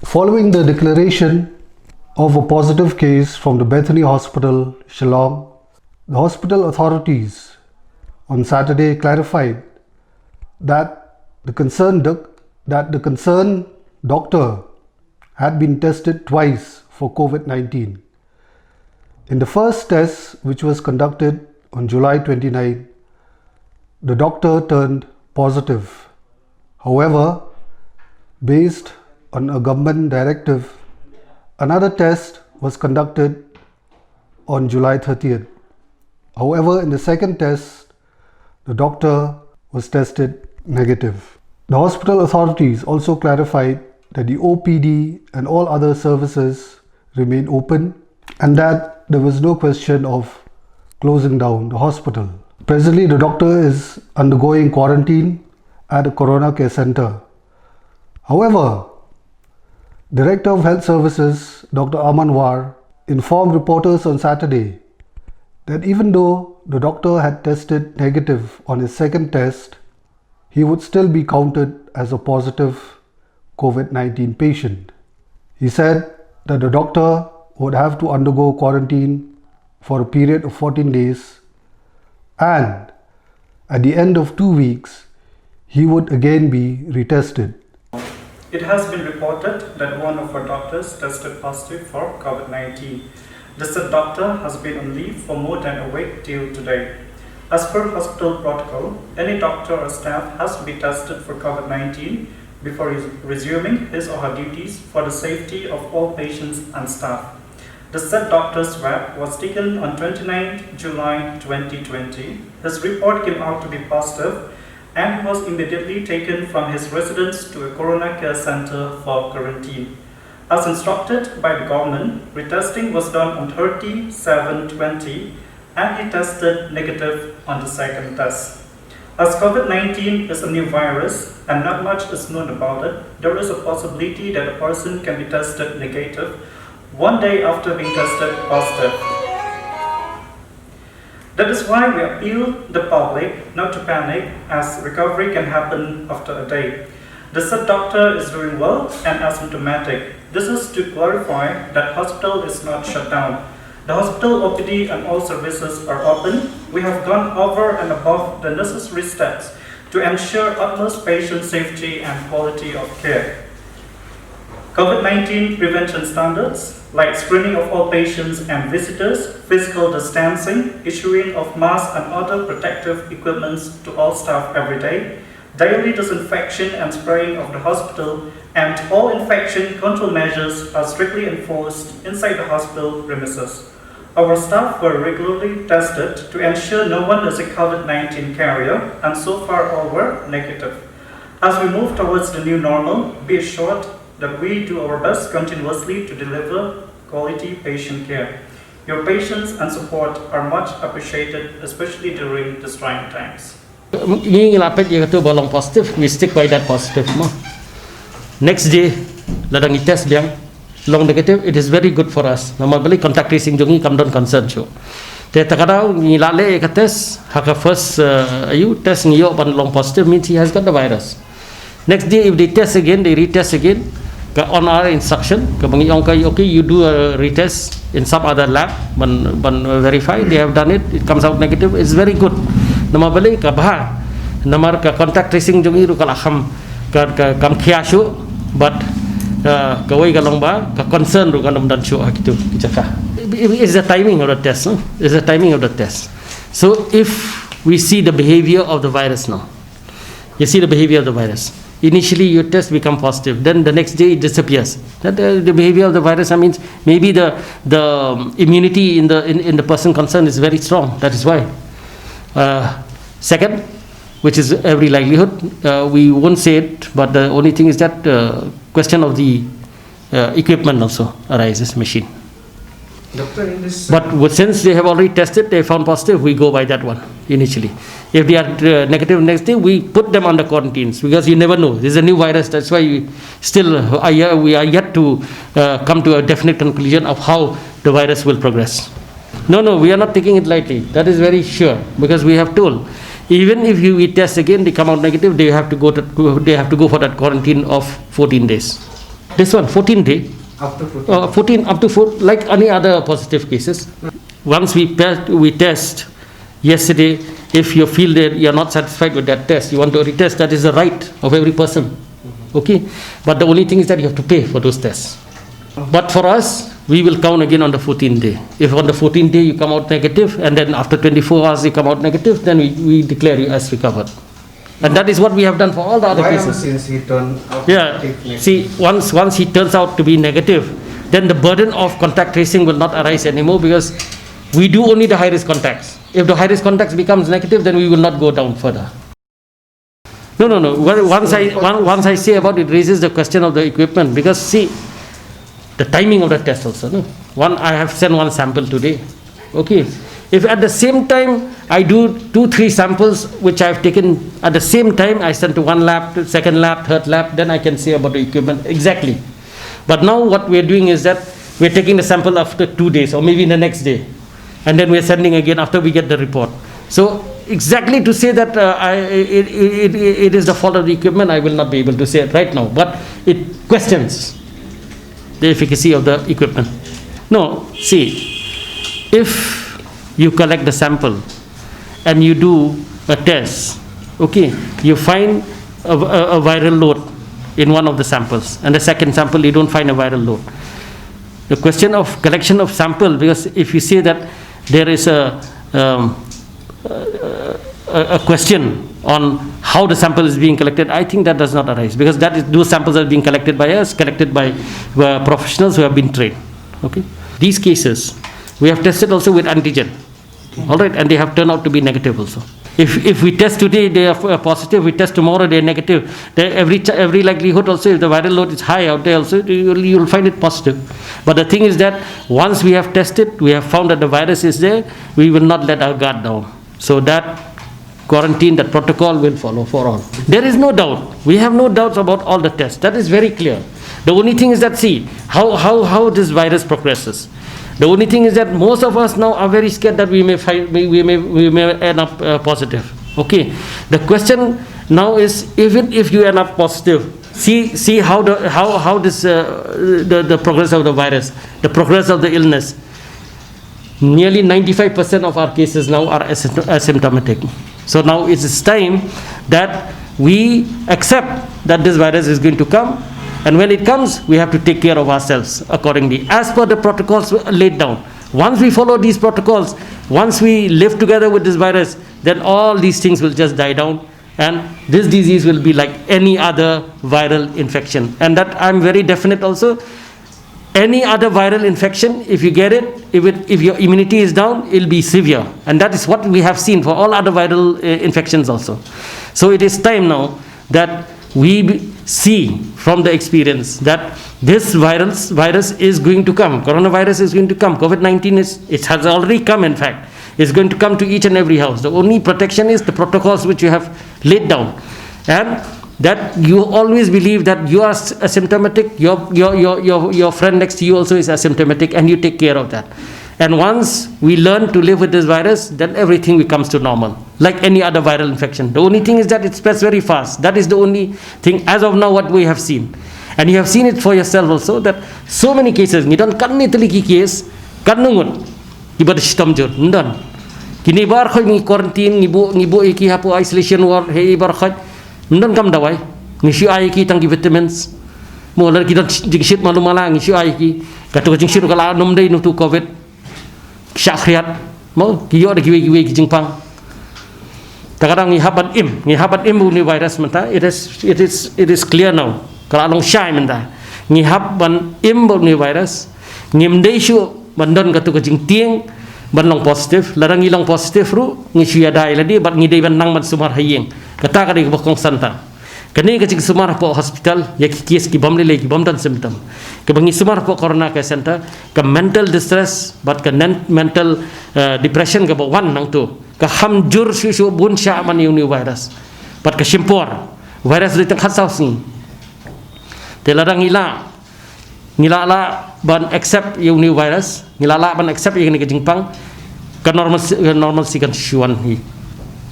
Following the declaration of a positive case from the Bethany Hospital, Shillong, the hospital authorities on Saturday clarified that the concerned doctor had been tested twice for COVID-19. In the first test, which was conducted on July 29, the doctor turned positive. However, based on a government directive, another test was conducted on July 30th. However, in the second test, the doctor was tested negative. The hospital authorities also clarified that the OPD and all other services remain open and that there was no question of closing down the hospital. Presently, the doctor is undergoing quarantine at a Corona Care Center. However, Director of Health Services, Dr. Aman War, informed reporters on Saturday that even though the doctor had tested negative on his second test, he would still be counted as a positive COVID-19 patient. He said that the doctor would have to undergo quarantine for a period of 14 days and at the end of 2 weeks, he would again be retested. It has been reported that one of our doctors tested positive for COVID-19. The said doctor has been on leave for more than a week till today. As per hospital protocol, any doctor or staff has to be tested for COVID-19 before resuming his or her duties for the safety of all patients and staff. The said doctor's swab was taken on 29 July 2020. His report came out to be positive and was immediately taken from his residence to a Corona Care Center for quarantine. As instructed by the government, retesting was done on 30/7/20 and he tested negative on the second test. As COVID-19 is a new virus and not much is known about it, there is a possibility that a person can be tested negative one day after being tested positive. That is why we appeal the public not to panic, as recovery can happen after a day. The said doctor is doing well and asymptomatic. This is to clarify that hospital is not shut down. The hospital OPD and all services are open. We have gone over and above the necessary steps to ensure utmost patient safety and quality of care. COVID-19 prevention standards like screening of all patients and visitors, physical distancing, issuing of masks and other protective equipments to all staff every day, daily disinfection and spraying of the hospital, and all infection control measures are strictly enforced inside the hospital premises. Our staff were regularly tested to ensure no one is a COVID-19 carrier, and so far all were negative. As we move towards the new normal, be assured that we do our best continuously to deliver quality patient care. Your patience and support are much appreciated, especially during these trying times. Ngin lapet je kata bolong positif, we stick by that positive mah. Next day, ladang test biang long negative, it is very good for us. Nama beli contact tracing jongi come down concern show. Te takada ngi lale ka test, haka first you test ngiyo ban long positive means he has got the virus. Next day if they test again, they retest again. On our instruction, okay, you do a retest in some other lab, but verify they have done it. It comes out negative. It's very good. Nama balik ke bahar, nama ke contact tracing jongi ru kalaham ke kam kiasu, but kawai kalong ba ke concern ru kalom dan show gitu cakap. It's the timing of the test. No? It's the timing of the test. So if we see the behavior of the virus now, you see the behavior of the virus. Initially your test become positive, then the next day it disappears. That the behavior of the virus, I mean, maybe the immunity in the person concerned is very strong. That is why. Second, which is every likelihood, we won't say it, but the only thing is that question of the equipment also arises, machine. Doctor, in this But since they have already tested, they found positive, we go by that one initially. If they are negative next day, we put them under quarantines, because you never know. This is a new virus. That's why we are yet to come to a definite conclusion of how the virus will progress. No, we are not taking it lightly. That is very sure, because we have told, even if we test again, they come out negative, they have to go for that quarantine of 14 days. This one, 14 day. Up to 14. 14 up to 4, like any other positive cases. Once we test yesterday, if you feel that you are not satisfied with that test, you want to retest, that is the right of every person. Okay, but the only thing is that you have to pay for those tests. But for us, we will count again on the 14th day. If on the 14th day you come out negative, and then after 24 hours you come out negative, then we declare you as recovered. And that is what we have done for all the other Why not, cases. since he turned out Yeah, negative? see, once he turns out to be negative, then the burden of contact tracing will not arise anymore, because we do only the high-risk contacts. If the high-risk contacts becomes negative, then we will not go down further. No. Once I say about it, raises the question of the equipment, because see, the timing of the test also. No? I have sent one sample today. Okay. If at the same time I do 2-3 samples which I have taken at the same time, I send to one lab, to second lab, third lab, then I can say about the equipment exactly. But now what we are doing is that we are taking the sample after 2 days or maybe the next day, and then we are sending again after we get the report. So exactly to say that it is the fault of the equipment, I will not be able to say it right now. But it questions the efficacy of the equipment. No, see, if you collect the sample and you do a test, okay, you find a viral load in one of the samples, and the second sample you don't find a viral load. The question of collection of sample, because if you say that there is a question on how the sample is being collected, I think that does not arise, because those samples are being collected by us, collected by professionals who have been trained. Okay, these cases we have tested also with antigen. All right, and they have turned out to be negative also. If we test today, they are positive. We test tomorrow, they are negative. Every likelihood also, if the viral load is high out there also, you will find it positive. But the thing is that once we have tested, we have found that the virus is there, we will not let our guard down. So that quarantine, that protocol will follow for all. There is no doubt. We have no doubts about all the tests. That is very clear. The only thing is that, see, how this virus progresses. The only thing is that most of us now are very scared that we may end up positive. Okay. The question now is, even if you end up positive, see how the progress of the virus, the progress of the illness. Nearly 95% of our cases now are asymptomatic. So now it is time that we accept that this virus is going to come. And when it comes, we have to take care of ourselves accordingly, as per the protocols laid down. Once we follow these protocols, once we live together with this virus, then all these things will just die down, and this disease will be like any other viral infection. And that I'm very definite also. Any other viral infection, if you get it, if your immunity is down, it'll be severe. And that is what we have seen for all other viral infections also. So it is time now that we see from the experience that this virus is going to come. Coronavirus is going to come. COVID-19 it has already come, in fact. It's going to come to each and every house. The only protection is the protocols which you have laid down. And that you always believe that you are asymptomatic, your friend next to you also is asymptomatic, and you take care of that. And once we learn to live with this virus, then everything becomes to normal, like any other viral infection. The only thing is that it spreads very fast. That is the only thing as of now what we have seen. And you have seen it for yourself also, that so many cases, ngidan kan itali ki case, kan nungun, ibad sistem jur, ndan. Kini bar khoy ngi quarantine, ngibo iki hapo isolation ward, hey bar khoy, ndan kam dawai, ngi ai ki tang vitamins. Mo lar ki dan jingshit malu mala ngi ai ki, katu jingshit kala nom dei no tu covid. Syakriat mau kiyo ada kiwe kijingpang takadang ngihabat im uni virus menta it is clear now kalau long syai menta ngihaban im uni virus ngimdei shu bandon katu kajing tieng ban long positif larang ilang positif ru ngisya dai ladi bat ngidei ban nang man sumar hayeng kata kadi bokong santa kani kajing sumar po hospital ya kikis ki bom lele ki bom dan symptom ke bangi sumar po corona care center ke mental distress but ke mental depression ke wan nang tu ke hamjur su bun sha man uni virus but ke simpor virus di teng khasau sing telarang ngila la ban accept uni virus ngila la ban accept yang ni ke jingpang ke normal si kan shuan hi